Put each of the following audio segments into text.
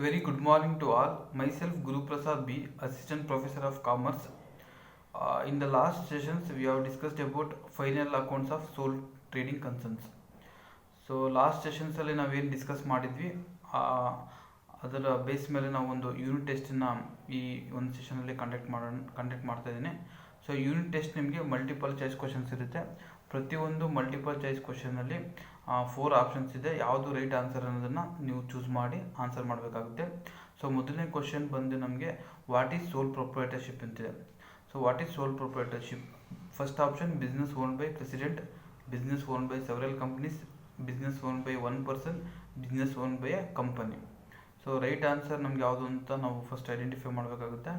Very good morning to all. Myself Guru Prasad B, Assistant Professor of Commerce. In the last sessions, we have discussed about final accounts of sole trading concerns. So last ಸೆಷನ್ಸಲ್ಲಿ ನಾವೇನು discuss ಮಾಡಿದ್ವಿ ಅದರ base ಮೇಲೆ ನಾವು ಒಂದು unit ಟೆಸ್ಟನ್ನು ಈ ಒಂದು ಸೆಷನಲ್ಲಿ conduct ಮಾಡ್ತಾ ಇದ್ದೀನಿ. ಸೊ ಯೂನಿಟ್ ಟೆಸ್ಟ್ ನಿಮಗೆ ಮಲ್ಟಿಪಲ್ ಚಾಯ್ಸ್ ಕ್ವಶನ್ಸ್ ಇರುತ್ತೆ. ಪ್ರತಿಯೊಂದು ಮಲ್ಟಿಪಲ್ ಚಾಯ್ಸ್ ಕ್ವಶನಲ್ಲಿ 4 ಆಪ್ಷನ್ಸ್ ಇದೆ. ಯಾವುದು ರೈಟ್ ಆನ್ಸರ್ ಅನ್ನೋದನ್ನು ನೀವು ಚೂಸ್ ಮಾಡಿ ಆನ್ಸರ್ ಮಾಡಬೇಕಾಗುತ್ತೆ. ಸೊ ಮೊದಲನೇ ಕ್ವಶನ್ ಬಂದು ನಮಗೆ ವಾಟ್ ಈಸ್ ಸೋಲ್ ಪ್ರೊಪ್ರೈಟರ್ಶಿಪ್ ಅಂತಿದೆ. So what is sole proprietorship? First option business owned by president, business owned by several companies, business own by 1 person, business own by a company. So right answer ನಮ್ಗೆ ಯಾವುದು ಅಂತ ನಾವು first identify ಮಾಡಬೇಕಾಗುತ್ತೆ.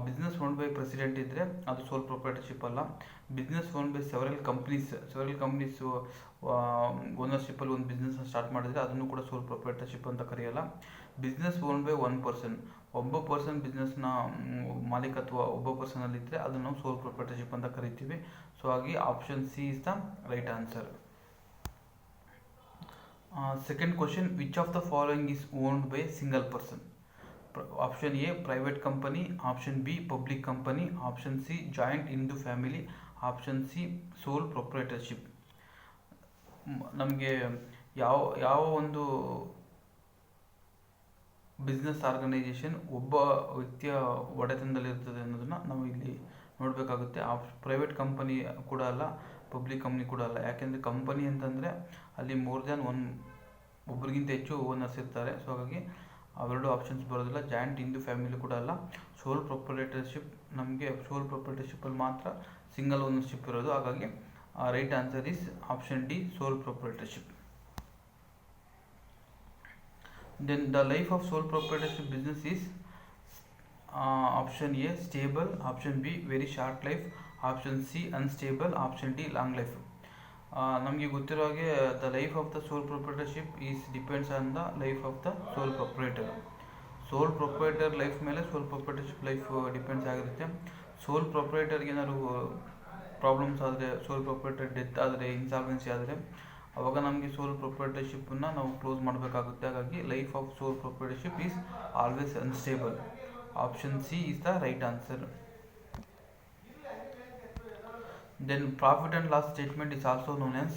Business own by president ಇದ್ದರೆ ಅದು sole proprietorship ಅಲ್ಲ. Business own by several companies ಓನರ್ಶಿಪ್ಪಲ್ಲಿ ಒಂದು ಬಿಸ್ನೆಸ್ನ ಸ್ಟಾರ್ಟ್ ಮಾಡಿದರೆ ಅದನ್ನು ಕೂಡ ಸೋಲ್ ಪ್ರೊಪ್ರೈಟರ್ಶಿಪ್ ಅಂತ ಕರೆಯಲ್ಲ. ಬಿಸ್ನೆಸ್ ಓನ್ ಬೈ 1 ಪರ್ಸನ್, ಒಬ್ಬ ಪರ್ಸನ್ ಬಿಸ್ನೆಸ್ನ ಮಾಲೀಕತ್ವ ಒಬ್ಬ ಪರ್ಸನಲ್ಲಿದ್ದರೆ ಅದನ್ನು ನಾವು ಸೋಲ್ ಪ್ರೊಪ್ರೈಟರ್ಶಿಪ್ ಅಂತ ಕರಿತೀವಿ. ಸೊ ಹಾಗಾಗಿ option C is the right answer. Second question, which of the following is owned by a single person? Option A, private company. Option B, public company. Option C, joint Hindu family. Option C, sole proprietorship. ನಮಗೆ ಯಾವ ಒಂದು business organization ಒಬ್ಬ ವ್ಯಕ್ತಿಯ ಒಡೆತನದಲ್ಲಿರ್ತದೆ ಅನ್ನೋದನ್ನು ನಾವು ಇಲ್ಲಿ ನೋಡಬೇಕಾಗುತ್ತೆ. Private company ಕೂಡ ಅಲ್ಲ, ಪಬ್ಲಿಕ್ ಕಂಪ್ನಿ ಕೂಡ ಅಲ್ಲ. ಯಾಕೆಂದರೆ ಕಂಪನಿ ಅಂತಂದರೆ ಅಲ್ಲಿ ಮೋರ್ ದ್ಯಾನ್ ಒಬ್ಬರಿಗಿಂತ ಹೆಚ್ಚು ಓನರ್ಸ್ ಇರ್ತಾರೆ. ಸೊ ಹಾಗಾಗಿ ಅವೆರಡು ಆಪ್ಷನ್ಸ್ ಬರೋದಿಲ್ಲ. ಜಾಯಿಂಟ್ ಹಿಂದೂ ಫ್ಯಾಮಿಲಿ ಕೂಡ ಅಲ್ಲ. ಸೋಲ್ ಪ್ರೊಪ್ರೈಟರ್ಶಿಪ್, ನಮಗೆ ಸೋಲ್ ಪ್ರೊಪ್ರೈಟರ್ಶಿಪ್ಪಲ್ಲಿ ಮಾತ್ರ ಸಿಂಗಲ್ ಓನರ್ಶಿಪ್ ಇರೋದು. ಹಾಗಾಗಿ right answer is option D, soul proprietorship. Then the life of sole proprietorship business is option A stable, option B very short life, option C unstable, option D long life. ನಮಗೆ ಗೊತ್ತಿರೋ ಹಾಗೆ the life of the soul proprietorship is depends on the life of the soul proprietor. Soul proprietor life ಮೇಲೆ ಸೋಲ್ proprietorship life depends ಆಗಿರುತ್ತೆ. ಸೋಲ್ ಪ್ರೊಪ್ರೈಟರ್ಗೆ ಏನಾದ್ರು problems ಆದರೆ, ಸೋಲ್ proprietor death ಆದರೆ, insolvency ಆದರೆ, ಅವಾಗ ನಮಗೆ ಸೋಲ್ ಪ್ರೊಪ್ರೈಟರ್ಶಿಪ್ಪನ್ನು ನಾವು ಕ್ಲೋಸ್ ಮಾಡಬೇಕಾಗುತ್ತೆ. ಹಾಗಾಗಿ life of soul proprietorship is always unstable. Option C is the right answer. Then profit and loss statement is also known as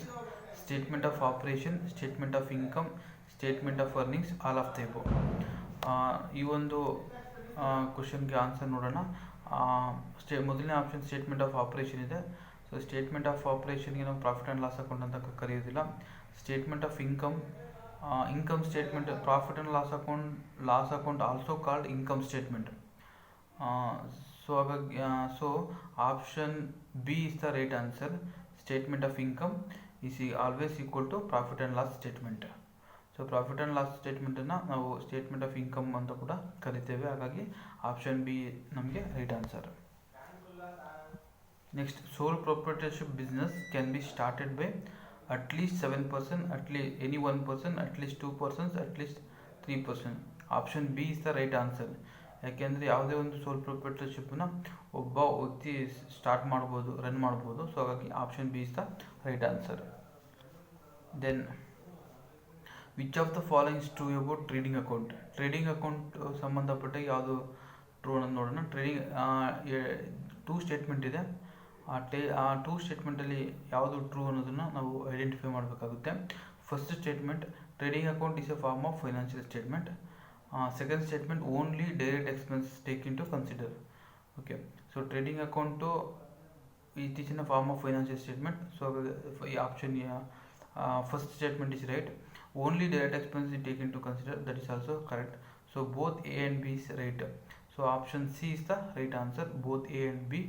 statement of operation, statement of income, statement of earnings, all of the above. ಈ ಒಂದು ಕ್ವಶನ್ಗೆ answer ನೋಡೋಣ. ಮೊದಲನೇ option statement of operation ಇದೆ. So statement of ಆಪರೇಷನ್ಗೆ ನಾವು profit and loss account ಅಂತ ಕರೆಯೋದಿಲ್ಲ. Statement of income statement, profit and loss account also called income statement. So ಹಾಗಾಗಿ option B is the right answer. Statement of income is always equal to profit and loss statement. So profit and loss ಸ್ಟೇಟ್ಮೆಂಟನ್ನು ನಾವು statement of income ಅಂತ ಕೂಡ ಕರಿತೇವೆ. ಹಾಗಾಗಿ option B ನಮಗೆ right answer. Next, soul proprietorship business can be started by at least 7 person, any 1 person, at least 2 persons, at least 3 person. Option B is the right answer. ಯಾಕೆಂದರೆ ಯಾವುದೇ ಒಂದು ಸೋಲ್ ಪ್ರೊಪ್ರೈಟರ್ಶಿಪ್ಪನ್ನ ಒಬ್ಬ ವ್ಯಕ್ತಿ ಸ್ಟಾರ್ಟ್ ಮಾಡ್ಬೋದು, ರನ್ ಮಾಡ್ಬೋದು. ಸೊ ಹಾಗಾಗಿ option B is the right answer. Then which of the following is true about trading account? Trading account ಸಂಬಂಧಪಟ್ಟ ಯಾವುದು ಟ್ರೂ ಅನ್ನೋದು ನೋಡೋಣ. ಟ್ರೇಡಿಂಗ್ 2 ಸ್ಟೇಟ್ಮೆಂಟ್ ಇದೆ. ಆ 2 ಸ್ಟೇಟ್ಮೆಂಟಲ್ಲಿ ಯಾವುದು ಟ್ರೂ ಅನ್ನೋದನ್ನು ನಾವು ಐಡೆಂಟಿಫೈ ಮಾಡಬೇಕಾಗುತ್ತೆ. First statement, trading account is a form of financial statement. Second statement, only direct expense take in to consider. Okay, so trading account ಇತ್ತೀಚಿನ form of financial statement. So ಈ option first statement is right. Only direct expense is taken into consider, that is also correct. So both A and B is right. So option C is the right answer, both A and B.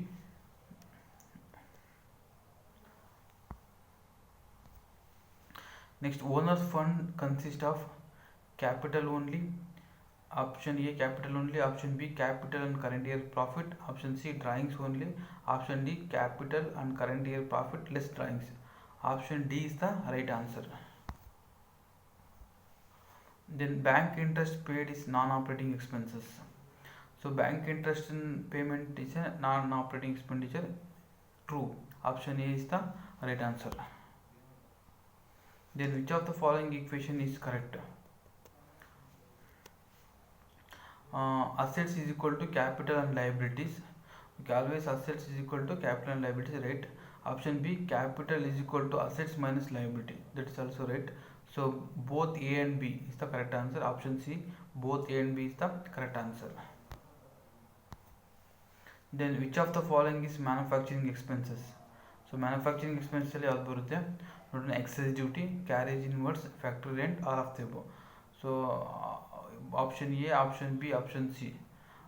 Next, owner's fund consists of capital only. Option A capital only, option B capital and current year profit, option C drawings only, option D capital and current year profit less drawings. Option D is the right answer. Then bank interest paid is non-operating expenses. So bank interest payment is a non-operating expenditure. True. Option A is the right answer. Then which of the following equation is correct? assets is equal to capital and liabilities. Okay, always assets is equal to capital and liabilities, right? Option B, capital is equal to assets minus liability, that is also right. So both A and B is the correct answer. Option C, both A and B is the correct answer. Then which of the following is manufacturing expenses? So manufacturing expenses ಅಲ್ಲಿ ಯಾವ್ದು ಬರುತ್ತೆ ನೋಡೋಣ. Excise duty, carriage inverse, factory rent, all of the above. So option A, option B, option C.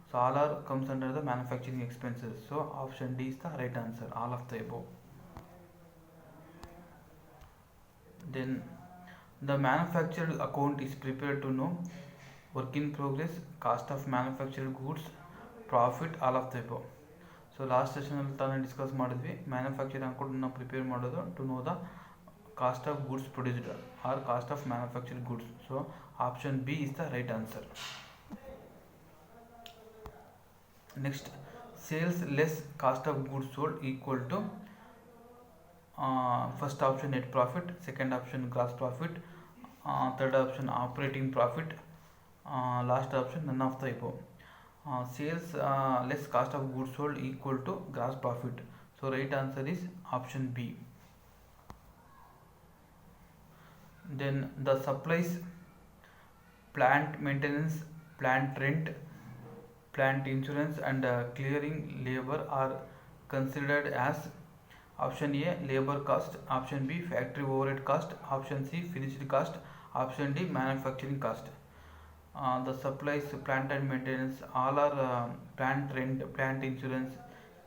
So all are comes under the manufacturing expenses. So option D is the right answer, all of the above. Then the manufactured account is prepared to know work in progress, cost of manufactured goods, profit, all of the above. So last ಸೆಷನಲ್ಲಿ ತಾನೇ discuss ಮಾಡಿದ್ವಿ, manufacturing account ನಾವು prepare ಮಾಡೋದು to know the cost of goods produced or cost of manufactured goods. So option B is the right answer. Next, sales less cost of goods sold equal to first option net profit, second option gross profit, third option operating profit, last option none of the above. Sales less cost of goods sold equal to gross profit. So right answer is option B. Then the supplies, plant maintenance, plant rent, plant insurance and clearing labor are considered as option A labor cost, option B factory overhead cost, option C finished cost, option D manufacturing cost. The supplies, plant and maintenance, all are plant rent, plant insurance,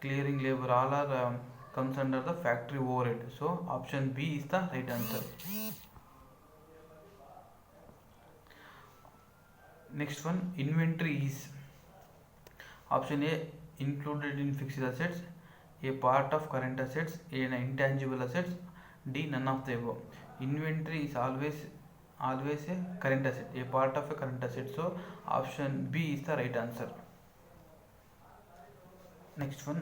clearing labor, all are comes under the factory overhead. So option B is the right answer. Next one, inventory is option A included in fixed assets, A part of current assets, A an intangible assets, D none of the above. Inventory is always a current asset, a part of a current asset. So option B is the right answer. Next one,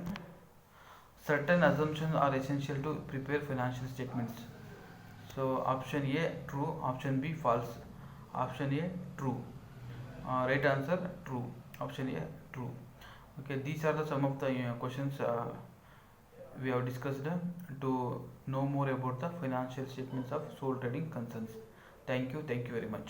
certain assumptions are essential to prepare financial statements. So option A true, option B false, option A true. Right answer true, option A true. Okay, these are the some of the questions we have discussed to know more about the financial statements of sole trading concerns. Thank you very much.